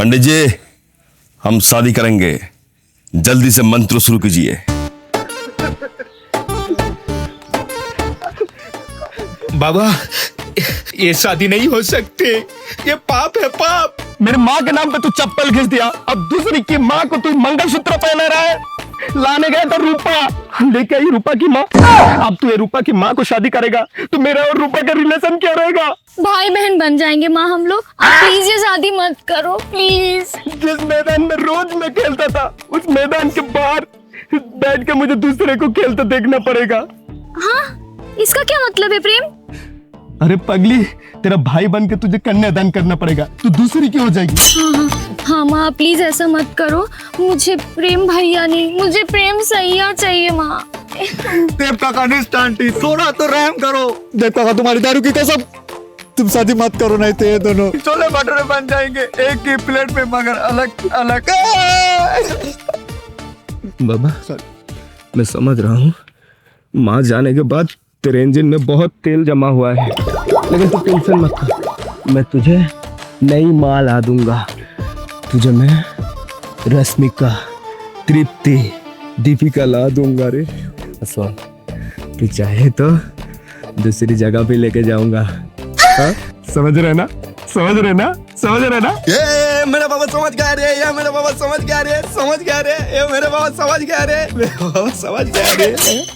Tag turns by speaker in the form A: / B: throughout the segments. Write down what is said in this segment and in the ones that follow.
A: पंडित जी, हम शादी करेंगे, जल्दी से मंत्र शुरू कीजिए।
B: बाबा, ये शादी नहीं हो सकती, ये पाप है, पाप।
C: मेरे माँ के नाम पे तू चप्पल घिस दिया, अब दूसरी की माँ को तू मंगलसूत्र पहना रहा है। लाने गए तो रूपा लेके आई, रूपा की माँ। अब तू ये रूपा की माँ को शादी करेगा तो मेरा और रूपा का रिलेशन क्या रहेगा?
D: भाई बहन बन जाएंगे माँ हम लोग। आप प्लीज ये शादी मत करो प्लीज।
C: जिस मैदान में रोज मैं खेलता था, उस मैदान के बाहर बैठ के मुझे दूसरे को खेलते देखना पड़ेगा।
D: हाँ, इसका क्या मतलब है प्रेम?
C: अरे पगली, तेरा भाई बन के तुझे कन्यादान करना पड़ेगा, तू दूसरी की हो जाएगी।
D: हाँ माँ, प्लीज ऐसा मत करो। मुझे प्रेम भैया नहीं, मुझे प्रेम सैया चाहिए माँ।
E: देवता का निष्ठांटी, थोड़ा तो रहम करो। देवता का तुम्हारी दारू की कसम, तुम शादी मत करो, नहीं तो ये दोनों छोले भटूरे बन जाएंगे, एक ही प्लेट में मगर अलग अलग।
C: बाबा, मैं समझ रहा हूँ, माँ जाने के बाद तेरे इंजन में बहुत तेल जमा हुआ है, लेकिन तू टेंशन मत कर, मैं तुझे नई माँ ला दूंगा। तुझे मैं रश्मिका, तृप्ति, दीपिका ला दूंगा रे। सुन, तू चाहे तो दूसरी जगह पे लेके जाऊंगा। समझ रहे ना? समझ रहे ना? समझ रहे ना?
E: ये मेरा बाबा समझ गया रे, ये मेरा बाबा समझ गया रे, समझ गया रे, ये मेरे बाबा समझ गया रे, मेरा बाबा समझ गया रे।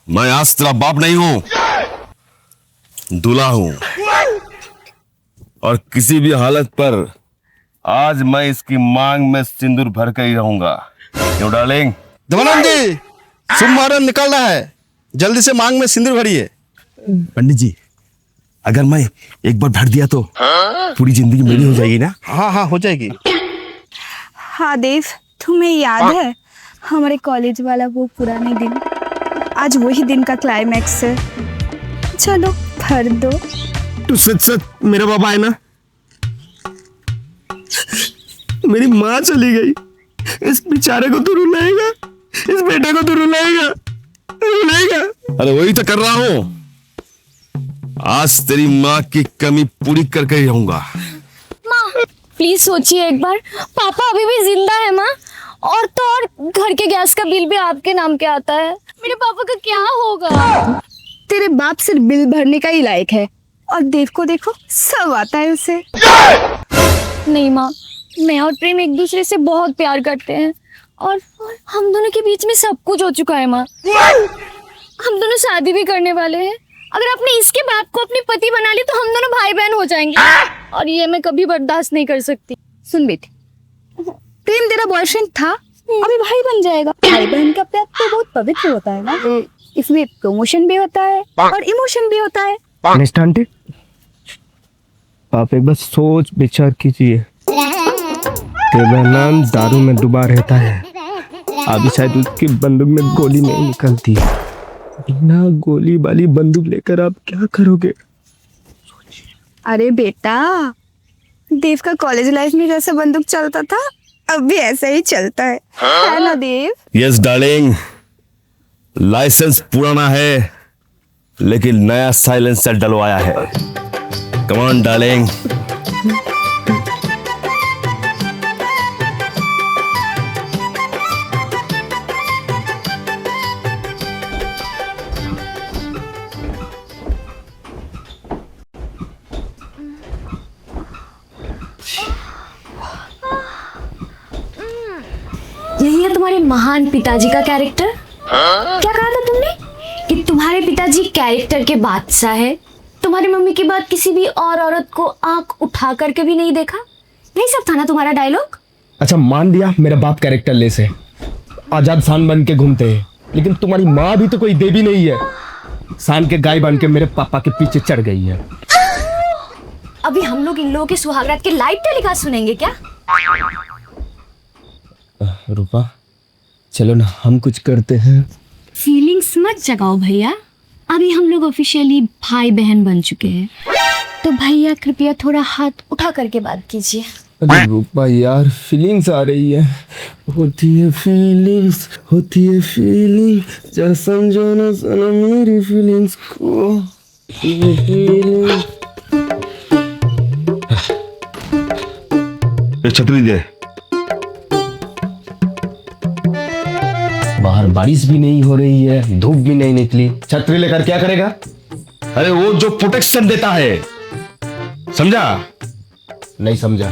A: मैं आज तेरा बाप नहीं हूं, दूल्हा हूं, और किसी भी हालत पर आज मैं इसकी मांग में सिंदूर भर कर ही रहूंगा। क्यों डार्लिंग?
E: देवानंद जी, सोमवार निकल रहा है, जल्दी से मांग में सिंदूर भरिए।
A: पंडित जी, अगर मैं एक बार भर दिया तो पूरी जिंदगी मेरी हो जाएगी ना?
E: हाँ हाँ, हो जाएगी।
F: हाँ देव, तुम्हें याद है हमारे कॉलेज वाला वो पुराने दिन? आज वही दिन का क्लाइमैक्स है। चलो भर दो।
C: तू सच मेरा बाबा है ना? मेरी माँ चली गई, इस बेचारे को तू रुलाएगा, इस बेटे को तू रुलाएगा, रुलाएगा।
A: अरे वही तो कर रहा हूं, आज तेरी माँ की कमी पूरी करके ही रहूंगा।
D: माँ प्लीज सोचिए एक बार, पापा अभी भी जिंदा है माँ, और तो और घर के गैस का बिल भी आपके नाम के आता है। मेरे पापा का क्या होगा?
F: तेरे बाप सिर्फ बिल भरने का ही लायक है, और देव को देखो, सब आता है उसे।
D: नहीं माँ, मैं और प्रेम एक दूसरे से बहुत प्यार करते हैं, और हम दोनों के बीच में सब कुछ हो चुका है माँ। हम दोनों शादी भी करने वाले हैं। अगर आपने इसके बाप को अपने पति बना ली तो हम दोनों भाई बहन हो जाएंगे, और ये मैं कभी बर्दाश्त नहीं कर सकती।
F: सुन बेटी, प्रेम तेरा बॉयफ्रेंड था, अभी भाई बन जाएगा। भाई बहन का प्यार तो बहुत पवित्र होता है ना, इसमें प्रमोशन भी होता है और इमोशन भी होता है।
C: निष्ठांटी, आप एक बार सोच विचार कीजिए। तेरा नाम दारू में डूबा रहता है, अभी शायद उसकी बंदूक में गोली नहीं निकलती। बिना गोली वाली बंदूक लेकर आप क्या करोगे?
F: अरे बेटा, देव का कॉलेज लाइफ में जैसा बंदूक चलता था, अब भी ऐसा ही चलता है ना देव?
A: यस डार्लिंग, लाइसेंस पुराना है लेकिन नया साइलेंसर डलवाया है। Come on darling.
D: यही है तुम्हारे महान पिताजी का कैरेक्टर? क्या कहा था तुमने कि तुम्हारे पिताजी कैरेक्टर के बादशाह है? तुम्हारी मम्मी के बाद किसी भी और औरत को आंख उठा करके भी नहीं देखा? यही सब था ना तुम्हारा डायलॉग?
C: अच्छा मान लिया मेरा बाप कैरेक्टर लेस है, आजाद शान बन के घूमते हैं, लेकिन तुम्हारी माँ भी तो कोई देवी नहीं है, शान के गाय बन के मेरे पापा के पीछे चढ़ गई है।
D: अभी हम लोग इन लोगों के सुहागरात के लाइव टेलीकास्ट सुनेंगे क्या?
C: रूपा, चलो ना हम कुछ करते हैं।
D: फीलिंग्स मत जगाओ भैया, अभी हम लोग ऑफिशियली भाई बहन बन चुके हैं, तो भैया कृपया थोड़ा हाथ उठा करके बात कीजिए।
C: अरे रूपा यार, फीलिंग्स आ रही है। होती है फीलिंग्स, होती है फीलिंग, जा समझो ना सनम मेरी फीलिंग्स को।
A: ये छतरी दे।
C: बाहर बारिश भी नहीं हो रही है, धूप भी नहीं निकली, छतरी लेकर क्या करेगा?
A: अरे वो जो प्रोटेक्शन देता है, समझा?
C: नहीं समझा।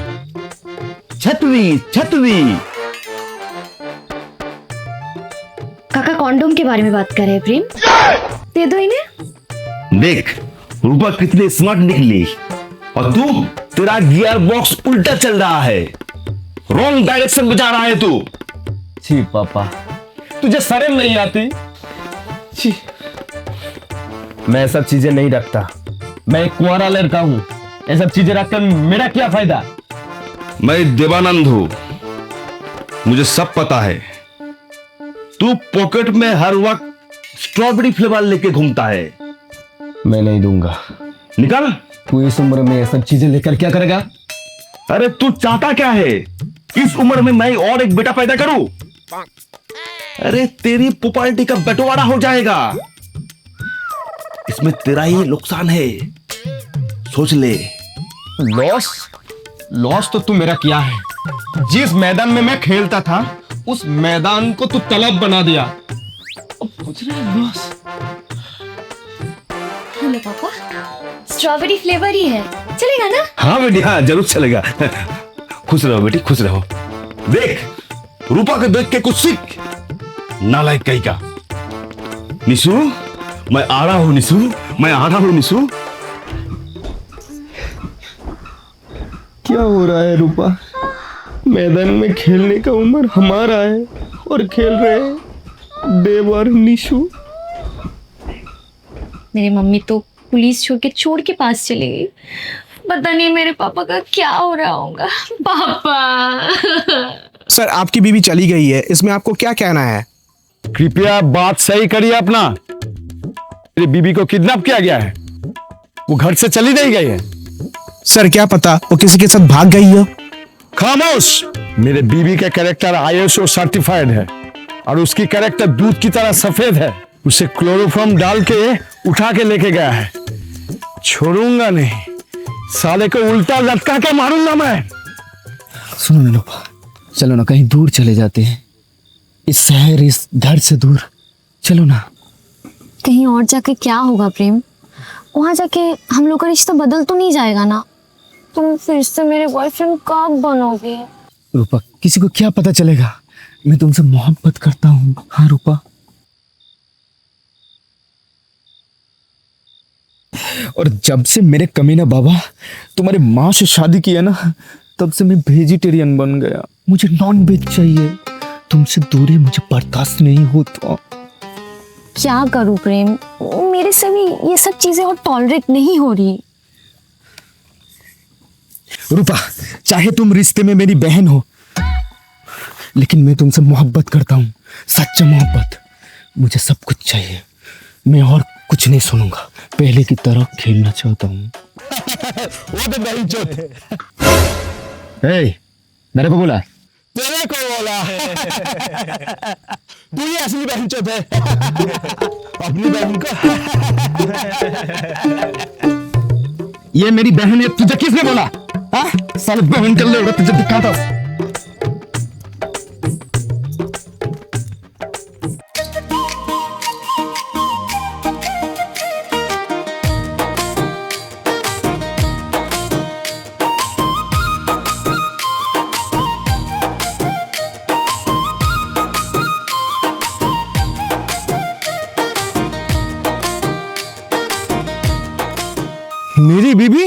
A: छतरी छतरी।
D: काका कॉन्डोम के बारे में बात कर रहे हैं प्रेम, दे दो इन्हें।
A: देख रूपा कितनी स्मार्ट निकली, और तू, तेरा गियर बॉक्स उल्टा चल रहा है, रॉन्ग डायरेक्शन में जा रहा है तू।
C: छी पापा, तुझे शर्म नहीं आती? छी, मैं सब चीजें नहीं रखता, मैं एक कुंवारा लड़का हूं, ये सब चीजें रखकर मेरा क्या फायदा?
A: मैं देवानंद हूं, मुझे सब पता है। तू पॉकेट में हर वक्त स्ट्रॉबेरी फ्लेवर लेके घूमता है।
C: मैं नहीं दूंगा।
A: निकल।
C: तू इस उम्र में ये सब चीजें लेकर क्या करेगा?
A: अरे तू चाहता क्या है? इस उम्र में मैं और एक बेटा पैदा करूं? अरे तेरी प्रॉपर्टी का बंटवारा हो जाएगा, इसमें तेरा ही नुकसान है, सोच ले।
C: लॉस तो तू मेरा किया है। जिस मैदान में मैं खेलता था उस मैदान को तू तालाब बना दिया। अब पूछ रहा है लॉस?
D: हेलो पापा, स्ट्रॉबेरी फ्लेवर ही है, चलेगा ना?
A: हाँ बेटी, हाँ जरूर चलेगा। खुश रहो बेटी, खुश रहो। देख रूपा को देख के कुछ सीख, नालायक कहीं का। निशु, मैं आ रहा हूं निशु, मैं आ रहा हूं निशु।
C: क्या हो रहा है रूपा? मैदान में खेलने का उम्र हमारा है और खेल रहे हैं देव और निशु।
D: मेरी मम्मी तो पुलिस छोड़ के चोर के पास चली गई, पता नहीं मेरे पापा का क्या हो रहा होगा। पापा।
E: सर आपकी बीवी चली गई है, इसमें आपको क्या कहना है?
G: कृपया बात सही करिए अपना। मेरी बीबी को किडनैप किया गया है, वो घर से चली नहीं गई है।
E: सर क्या पता वो किसी के साथ भाग गई हो।
G: खामोश। मेरे बीबी का कैरेक्टर ISO सर्टिफाइड है और उसकी कैरेक्टर दूध की तरह सफेद है। उसे क्लोरोफॉर्म डाल के उठा के लेके गया है। छोड़ूंगा नहीं, साले को उल्टा लटका के मारूंगा मैं।
C: सुनो ना रूपा, चलो ना कहीं दूर चले जाते हैं, इस शहर, इस घर से दूर। चलो ना।
D: कहीं और जाके क्या होगा प्रेम? वहां जाके हम लोग का रिश्ता बदल तो नहीं जाएगा ना? तुम फिर से मेरे बॉयफ्रेंड कब बनोगे?
C: रूपा, किसी को क्या पता चलेगा? मैं तुमसे मोहब्बत करता हूँ। हाँ रूपा। और जब से मेरे कमीना बाबा तुम्हारी माँ से शादी की है ना, तब से मैं वेजिटेरियन बन गया। मुझे नॉन वेज चाहिए, तुमसे दूरी मुझे बर्दाश्त नहीं होता।
D: क्या करूं प्रेम, मेरे से भी ये सब चीजें और टॉलरेट नहीं हो रही।
C: रूपा, चाहे तुम रिश्ते में मेरी बहन हो, लेकिन मैं तुमसे मोहब्बत करता हूँ, सच्चा मोहब्बत। मुझे सब कुछ चाहिए, मैं और कुछ नहीं सुनूंगा, पहले की तरह खेलना चाहता हूँ।
G: वो तो नहीं चाहते।
C: मेरे को बोला?
G: तेरे को बोला। तू ही असली बहन चोद है। अपनी बहन को।
C: ये मेरी बहन है, तुझे किसने बोला? हाँ? साले बहन कर ले, तुझे दिखाता हूँ।
G: मेरी बीबी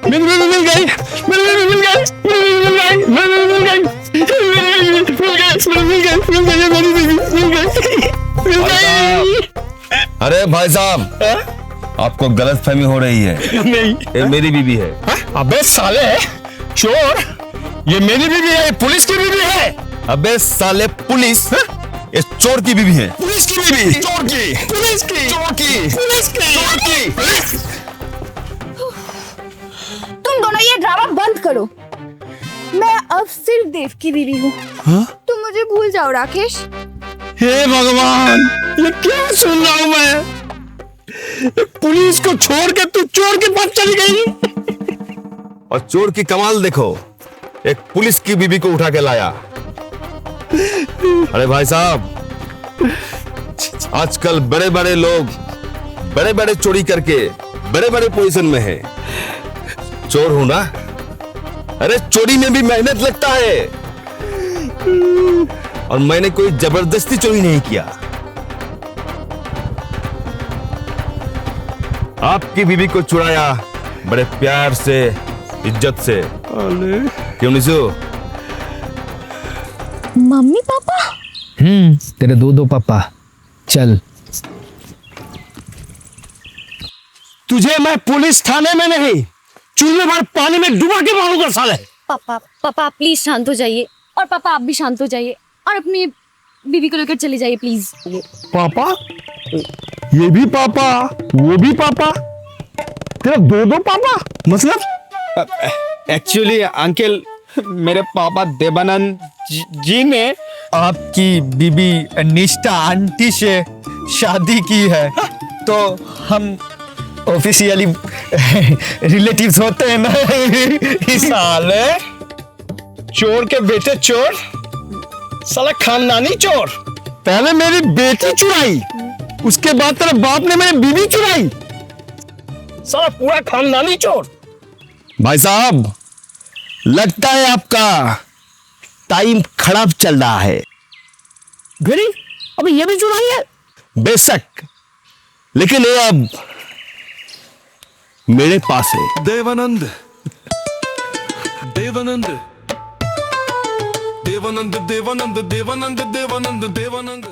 G: मेरी बीबी मिल गई, मेरी बीबी मिल गई, मेरी बीबी मिल गई, मेरी बीबी मिल गई, मेरी बीबी मिल गई।
A: अरे भाई साहब, आपको गलतफहमी हो रही है।
G: नहीं,
A: ये मेरी बीबी है।
G: अबे साले चोर, ये मेरी बीबी है, पुलिस की बीबी है।
A: अबे साले पुलिस, ये चोर की बीबी है।
G: पुलिस की बीबी, चोर की, पुलिस की, चोर की, पुलिस की, चोर की।
F: तुम दोनों ये ड्रामा बंद करो। मैं अब सिर्फ देव की बीवी हूँ। तुम मुझे भूल जाओ राकेश।
G: हे भगवान, ये क्या सुन रहा हूं मैं? पुलिस को छोड़ के तू चोर के पास चली गई।
A: और चोर की कमाल देखो, एक पुलिस की बीबी को उठा के लाया। अरे भाई साहब, आजकल बड़े बड़े लोग बड़े बड़े चोरी करके बड़े बड़े पोजीशन में हैं। चोर हूं ना, अरे चोरी में भी मेहनत लगता है, और मैंने कोई जबरदस्ती चोरी नहीं किया। आपकी बीबी को चुराया बड़े प्यार से, इज्जत से। क्यों निशु?
D: Mummy papa?
C: तेरे दो पापा। चल,
G: तुझे मैं पुलिस थाने में नहीं, चूल्हे भर पानी में डुबा के मारूंगा साले।
D: पापा पापा प्लीज शांत हो जाइए, और पापा आप भी शांत हो जाइए और अपनी बीवी को लेकर चले जाइए प्लीज।
G: पापा? ये भी पापा, वो भी पापा, तेरा दो पापा? मतलब
C: एक्चुअली अंकल, मेरे पापा देवानंद जी ने आपकी बीबी निष्ठा आंटी से शादी की है, तो हम ऑफिशियली रिलेटिव्स होते हैं ना। इस साले चोर के बेटे चोर, साला खानदानी चोर।
G: पहले मेरी बेटी चुराई, उसके बाद तेरे बाप ने मेरी बीवी चुराई,
C: साला पूरा खानदानी चोर।
G: भाई साहब, लगता है आपका टाइम खराब चल रहा है।
C: गरी, अबे ये भी चुराई है?
G: बेशक, लेकिन ये अब मेरे पास है।
H: देवानंद देवानंद देवानंद देवानंद देवानंद देवानंद देवानंद